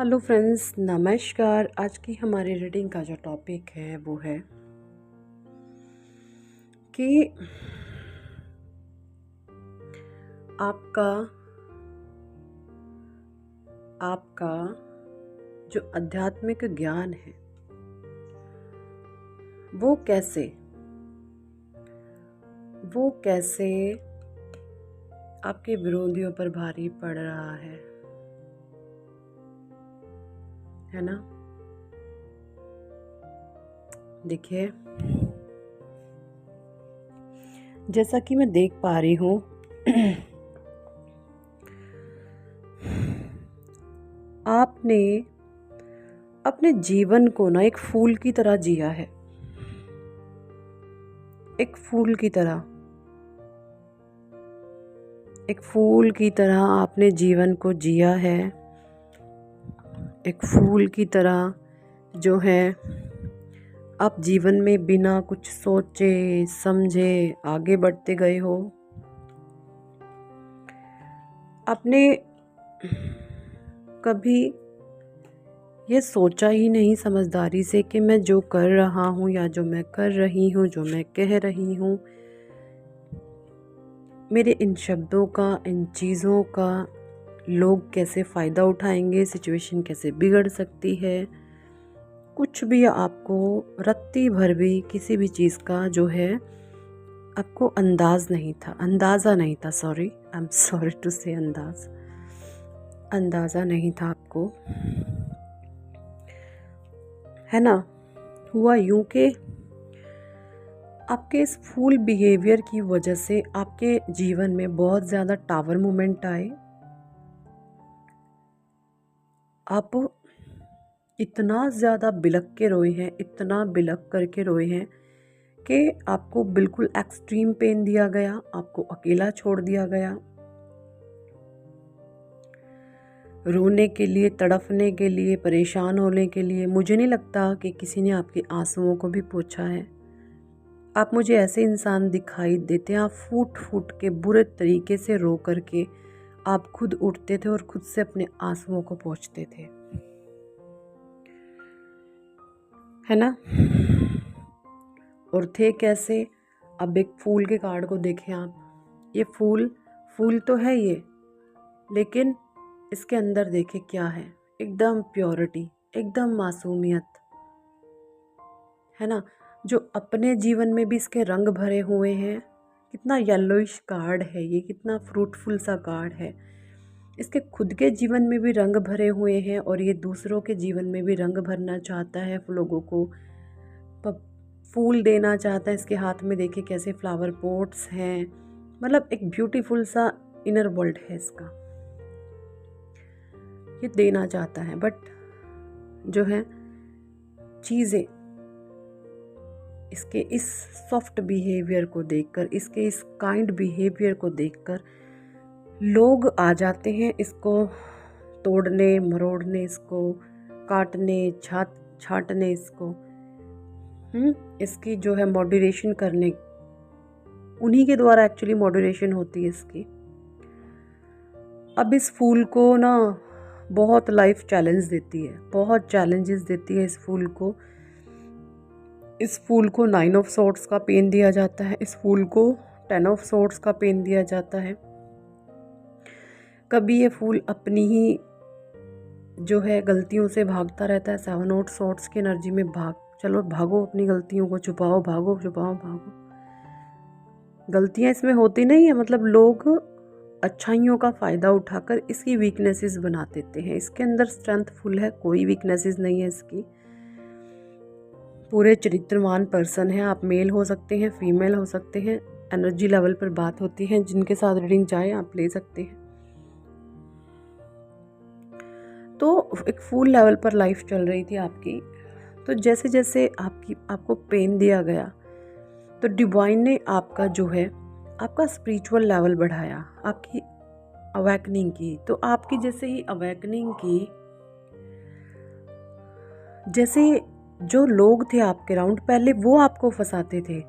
Hello friends, नमस्कार। आज की हमारी रीडिंग का जो टॉपिक है वो है कि आपका आपका जो आध्यात्मिक ज्ञान है वो कैसे आपके विरोधियों पर भारी पड़ रहा है ना। देखिए, जैसा कि मैं देख पा रही हूँ आपने अपने जीवन को ना एक फूल की तरह जिया है। एक फूल की तरह आपने जीवन को जिया है। एक फूल की तरह जो है आप जीवन में बिना कुछ सोचे समझे आगे बढ़ते गए हो। आपने कभी ये सोचा ही नहीं समझदारी से कि मैं जो कर रहा हूँ या जो मैं कर रही हूँ, जो मैं कह रही हूँ, मेरे इन शब्दों का, इन चीज़ों का लोग कैसे फ़ायदा उठाएंगे, सिचुएशन कैसे बिगड़ सकती है। कुछ भी आपको रत्ती भर भी किसी भी चीज़ का जो है आपको अंदाज़ा नहीं था। Sorry, I am sorry to say अंदाज़ा नहीं था आपको, है ना। हुआ यूं कि आपके इस फूल बिहेवियर की वजह से आपके जीवन में बहुत ज़्यादा टावर मोमेंट आए। आप इतना ज़्यादा बिलख के रोए हैं, इतना बिलख करके रोए हैं कि आपको बिल्कुल एक्सट्रीम पेन दिया गया, आपको अकेला छोड़ दिया गया। रोने के लिए, तड़फने के लिए, परेशान होने के लिए मुझे नहीं लगता कि किसी ने आपके आंसुओं को भी पोंछा है। आप मुझे ऐसे इंसान दिखाई देते हैं, आप फूट फूट के बुरे तरीके से रो करके आप खुद उठते थे और खुद से अपने आंसुओं को पोंछते थे, है ना। और थे कैसे? अब एक फूल के कार्ड को देखें आप। ये फूल तो है ये, लेकिन इसके अंदर देखें क्या है। एकदम प्योरिटी, एकदम मासूमियत, है ना। जो अपने जीवन में भी इसके रंग भरे हुए हैं। कितना येलोइश कार्ड है ये, कितना फ्रूटफुल सा कार्ड है। इसके खुद के जीवन में भी रंग भरे हुए हैं और ये दूसरों के जीवन में भी रंग भरना चाहता है, लोगों को फूल देना चाहता है। इसके हाथ में देखिए कैसे फ्लावर पॉट्स हैं, मतलब एक ब्यूटीफुल सा इनर वर्ल्ड है इसका। ये देना चाहता है, बट जो है चीज़ें इसके इस सॉफ्ट बिहेवियर को देखकर, इसके इस काइंड बिहेवियर को देखकर लोग आ जाते हैं इसको तोड़ने मरोड़ने, इसको काटने छाटने, इसको इसकी जो है मॉड्यूलेशन करने। उन्हीं के द्वारा एक्चुअली मॉड्यूलेशन होती है इसकी। अब इस फूल को ना बहुत लाइफ चैलेंज देती है, बहुत चैलेंजेस देती है इस फूल को। इस फूल को 9 ऑफ सॉर्ड्स का पेन दिया जाता है, इस फूल को 10 ऑफ सॉर्ड्स का पेन दिया जाता है। कभी ये फूल अपनी ही जो है गलतियों से भागता रहता है। 7 ऑफ सॉर्ड्स की एनर्जी में भागो अपनी गलतियों को छुपाओ, भागो। गलतियां इसमें होती नहीं है, मतलब लोग अच्छाइयों का फ़ायदा उठाकर इसकी वीकनेसेस बना देते हैं। इसके अंदर स्ट्रेंथ फुल है, कोई वीकनेसेस नहीं है इसकी। पूरे चरित्रवान पर्सन है। आप मेल हो सकते हैं, फीमेल हो सकते हैं। एनर्जी लेवल पर बात होती है। जिनके साथ रीडिंग जाए आप ले सकते हैं। तो एक फुल लेवल पर लाइफ चल रही थी आपकी। तो जैसे जैसे आपको पेन दिया गया, तो डिवाइन ने आपका जो है आपका स्पिरिचुअल लेवल बढ़ाया, आपकी अवेकनिंग की। तो आपकी जैसे ही अवेकनिंग की, जैसे जो लोग थे आपके राउंड, पहले वो आपको फंसाते थे,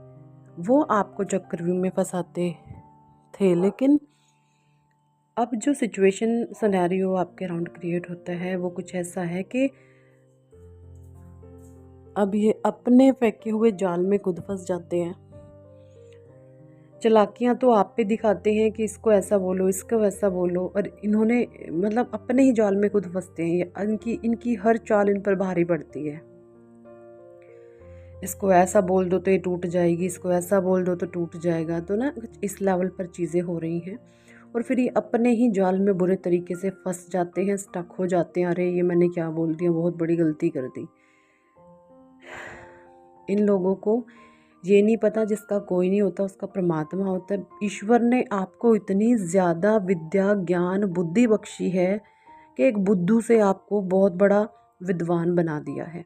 वो आपको चक्रव्यूह में फंसाते थे, लेकिन अब जो सिचुएशन सिनेरियो आपके अराउंड क्रिएट होता है वो कुछ ऐसा है कि अब ये अपने फेंके हुए जाल में खुद फंस जाते हैं। चालाकियाँ तो आप पे दिखाते हैं कि इसको ऐसा बोलो, इसको वैसा बोलो, और इन्होंने मतलब अपने ही जाल में खुद फंसते हैं। इनकी इनकी हर चाल इन पर भारी पड़ती है। इसको ऐसा बोल दो तो ये टूट जाएगी, इसको ऐसा बोल दो तो टूट जाएगा। तो ना कुछ इस लेवल पर चीज़ें हो रही हैं, और फिर ये अपने ही जाल में बुरे तरीके से फंस जाते हैं, स्टक हो जाते हैं। अरे ये मैंने क्या बोल दिया, बहुत बड़ी गलती कर दी। इन लोगों को ये नहीं पता जिसका कोई नहीं होता उसका परमात्मा होता है। ईश्वर ने आपको इतनी ज़्यादा विद्या, ज्ञान, बुद्धि बख्शी है कि एक बुद्धू से आपको बहुत बड़ा विद्वान बना दिया है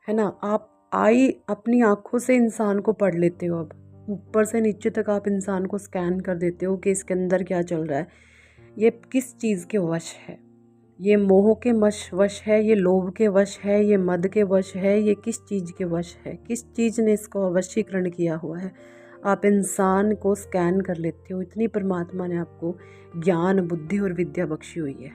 ना। आप अपनी आँखों से इंसान को पढ़ लेते हो। अब ऊपर से नीचे तक आप इंसान को स्कैन कर देते हो कि इसके अंदर क्या चल रहा है, ये किस चीज़ के वश है, ये मोह के वश है, ये लोभ के वश है, ये मद के वश है, ये किस चीज़ के वश है, किस चीज़ ने इसको अवशीकरण किया हुआ है। आप इंसान को स्कैन कर लेते हो। इतनी परमात्मा ने आपको ज्ञान, बुद्धि और विद्या बख्शी हुई है।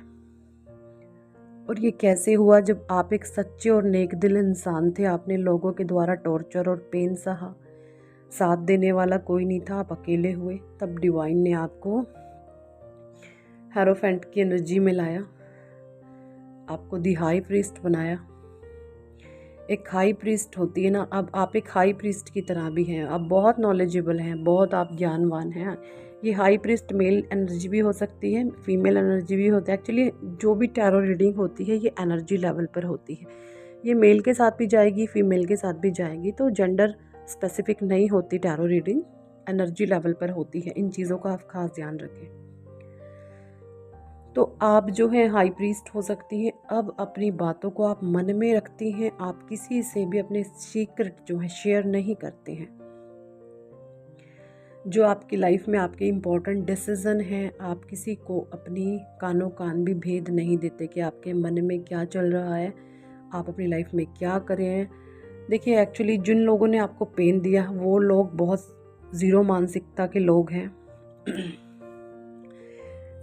और ये कैसे हुआ? जब आप एक सच्चे और नेक दिल इंसान थे, आपने लोगों के द्वारा टॉर्चर और पेन सहा, साथ देने वाला कोई नहीं था, आप अकेले हुए, तब डिवाइन ने आपको हेरोफेंट की एनर्जी में लाया, आपको दी हाई प्रीस्ट बनाया। एक हाई प्रीस्ट होती है ना, अब आप एक हाई प्रीस्ट की तरह भी हैं। आप बहुत नॉलेजेबल हैं, बहुत आप ज्ञानवान हैं। ये हाई प्रीस्ट मेल एनर्जी भी हो सकती है, फीमेल एनर्जी भी होती है। एक्चुअली जो भी टैरो रीडिंग होती है ये एनर्जी लेवल पर होती है। ये मेल के साथ भी जाएगी, फीमेल के साथ भी जाएगी, तो जेंडर स्पेसिफिक नहीं होती टैरो रीडिंग, एनर्जी लेवल पर होती है। इन चीज़ों का आप खास ध्यान रखें। तो आप जो है हाई प्रीस्ट हो सकती हैं। अब अपनी बातों को आप मन में रखती हैं, आप किसी से भी अपने सीक्रेट जो है शेयर नहीं करते हैं। जो आपकी लाइफ में आपके इम्पोर्टेंट डिसीज़न हैं, आप किसी को अपनी कानों कान भी भेद नहीं देते कि आपके मन में क्या चल रहा है, आप अपनी लाइफ में क्या करें। देखिए, एक्चुअली जिन लोगों ने आपको पेन दिया वो लोग बहुत ज़ीरो मानसिकता के लोग हैं।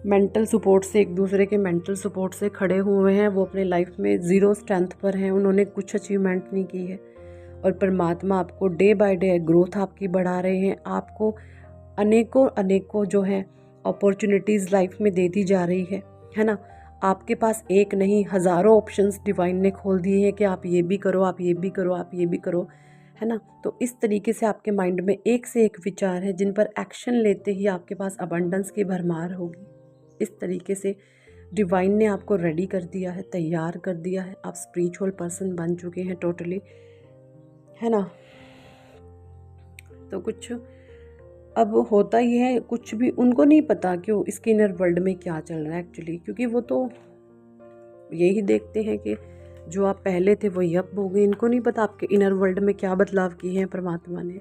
मेंटल सपोर्ट से, एक दूसरे के मेंटल सपोर्ट से खड़े हुए हैं। वो अपने लाइफ में ज़ीरो स्ट्रेंथ पर हैं, उन्होंने कुछ अचीवमेंट नहीं की है। और परमात्मा आपको डे बाय डे ग्रोथ आपकी बढ़ा रहे हैं। आपको अनेकों जो है अपॉर्चुनिटीज़ लाइफ में दे दी जा रही है ना। आपके पास एक नहीं हज़ारों ऑप्शंस डिवाइन ने खोल दिए हैं कि आप ये भी करो, आप ये भी करो, आप ये भी करो, है ना। तो इस तरीके से आपके माइंड में एक से एक विचार है जिन पर एक्शन लेते ही आपके पास अबंडेंस की भरमार होगी। इस तरीके से डिवाइन ने आपको रेडी कर दिया है, तैयार कर दिया है। आप स्पिरिचुअल पर्सन बन चुके हैं टोटली, है ना। तो कुछ अब होता ही है, कुछ भी उनको नहीं पता क्यों इसके इनर वर्ल्ड में क्या चल रहा है एक्चुअली, क्योंकि वो तो यही देखते हैं कि जो आप पहले थे वही अब हो गए। इनको नहीं पता आपके इनर वर्ल्ड में क्या बदलाव किए हैं परमात्मा ने।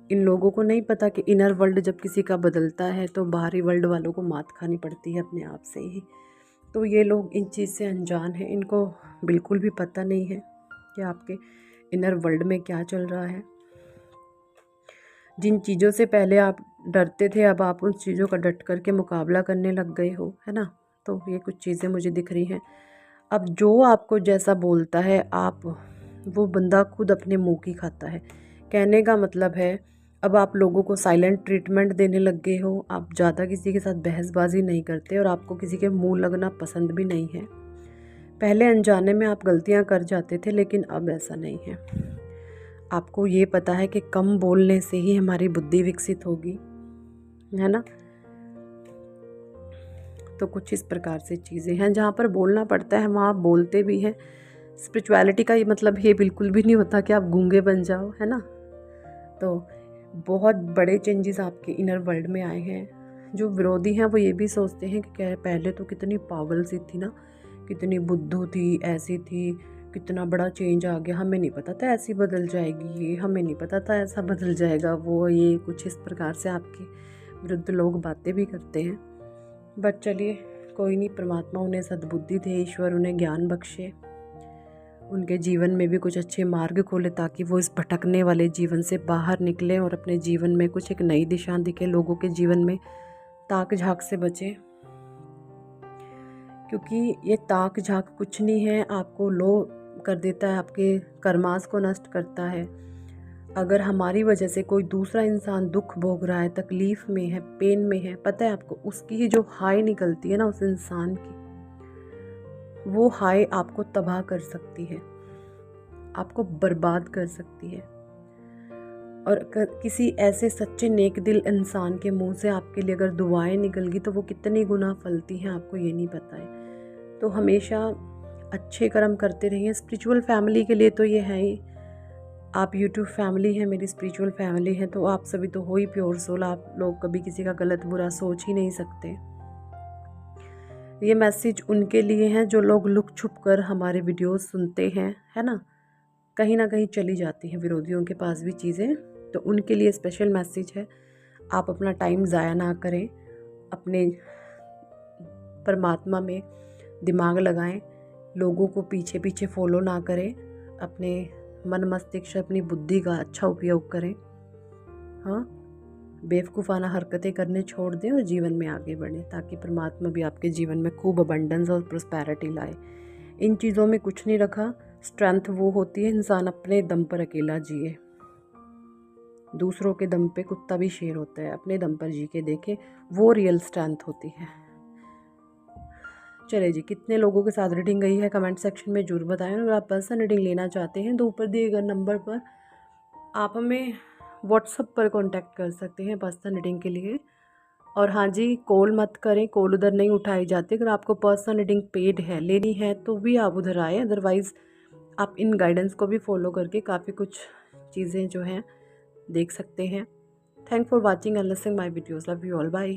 इन लोगों को नहीं पता कि इनर वर्ल्ड जब किसी का बदलता है तो बाहरी वर्ल्ड वालों को मात खानी पड़ती है अपने आप से ही। तो ये लोग इन चीज़ से अनजान हैं, इनको बिल्कुल भी पता नहीं है कि आपके इनर वर्ल्ड में क्या चल रहा है। जिन चीज़ों से पहले आप डरते थे, अब आप उन चीज़ों का डट करके मुकाबला करने लग गए हो, है ना। तो ये कुछ चीज़ें मुझे दिख रही हैं। अब जो आपको जैसा बोलता है, आप वो बंदा खुद अपने मुँह की खाता है। कहने का मतलब है, अब आप लोगों को साइलेंट ट्रीटमेंट देने लग गए हो। आप ज़्यादा किसी के साथ बहसबाजी नहीं करते और आपको किसी के मुंह लगना पसंद भी नहीं है। पहले अनजाने में आप गलतियां कर जाते थे, लेकिन अब ऐसा नहीं है। आपको ये पता है कि कम बोलने से ही हमारी बुद्धि विकसित होगी, है ना। तो कुछ इस प्रकार से चीज़ें हैं, जहाँ पर बोलना पड़ता है वहाँ आप बोलते भी हैं। स्पिरिचुअलिटी का ये मतलब ये बिल्कुल भी नहीं होता कि आप गूंगे बन जाओ, है ना। तो बहुत बड़े चेंजेस आपके इनर वर्ल्ड में आए हैं। जो विरोधी हैं वो ये भी सोचते हैं कि क्या पहले तो कितनी पागल सी थी ना, कितनी बुद्धू थी, ऐसी थी, कितना बड़ा चेंज आ गया, हमें नहीं पता था ऐसी बदल जाएगी ये, हमें नहीं पता था ऐसा बदल जाएगा वो, ये कुछ इस प्रकार से आपके विरुद्ध लोग बातें भी करते हैं। बट चलिए कोई नहीं, परमात्मा उन्हें सद्बुद्धि दे, ईश्वर उन्हें ज्ञान बख्शे, उनके जीवन में भी कुछ अच्छे मार्ग खोले ताकि वो इस भटकने वाले जीवन से बाहर निकलें और अपने जीवन में कुछ एक नई दिशा दिखे, लोगों के जीवन में ताक झाक से बचे। क्योंकि ये ताक झाक कुछ नहीं है, आपको लो कर देता है, आपके कर्मास को नष्ट करता है। अगर हमारी वजह से कोई दूसरा इंसान दुख भोग रहा है, तकलीफ़ में है, पेन में है, पता है आपको उसकी जो हाई निकलती है ना उस इंसान की, वो हाय आपको तबाह कर सकती है, आपको बर्बाद कर सकती है। और किसी ऐसे सच्चे नेक दिल इंसान के मुंह से आपके लिए अगर दुआएं निकल गई तो वो कितनी गुना फलती हैं आपको ये नहीं पता है। तो हमेशा अच्छे कर्म करते रहिए। स्पिरिचुअल फैमिली के लिए तो ये है ही, आप यूट्यूब फैमिली है, मेरी स्पिरिचुअल फैमिली है, तो आप सभी तो हो ही प्योर सोल, आप लोग कभी किसी का गलत बुरा सोच ही नहीं सकते। ये मैसेज उनके लिए हैं जो लोग लुक छुप कर हमारे वीडियोस सुनते हैं, है ना, कहीं ना कहीं चली जाती हैं विरोधियों के पास भी चीज़ें, तो उनके लिए स्पेशल मैसेज है। आप अपना टाइम ज़ाया ना करें, अपने परमात्मा में दिमाग लगाएं, लोगों को पीछे पीछे फॉलो ना करें, अपने मन मस्तिष्क अपनी बुद्धि का अच्छा उपयोग करें। हाँ, बेवकूफ़ाना हरकतें करने छोड़ दें और जीवन में आगे बढ़ें, ताकि परमात्मा भी आपके जीवन में खूब अबंडेंस और प्रोस्पेरिटी लाए। इन चीज़ों में कुछ नहीं रखा। स्ट्रेंथ वो होती है इंसान अपने दम पर अकेला जिए, दूसरों के दम पे कुत्ता भी शेर होता है, अपने दम पर जी के देखे, वो रियल स्ट्रेंथ होती है। चले जी, कितने लोगों के साथ रीडिंग गई है कमेंट सेक्शन में जरूर बताएं। अगर आप पर्सनल रीडिंग लेना चाहते हैं तो ऊपर दिए गए नंबर पर आप हमें व्हाट्सएप पर कांटेक्ट कर सकते हैं पर्सनल रीडिंग के लिए। और हाँ जी, कॉल मत करें, कॉल उधर नहीं उठाई जाती। अगर आपको पर्सनल रीडिंग पेड है, लेनी है, तो भी आप उधर आए, अदरवाइज़ आप इन गाइडेंस को भी फॉलो करके काफ़ी कुछ चीज़ें जो हैं देख सकते हैं। Thank for watching and listening my videos. Love you all, bye.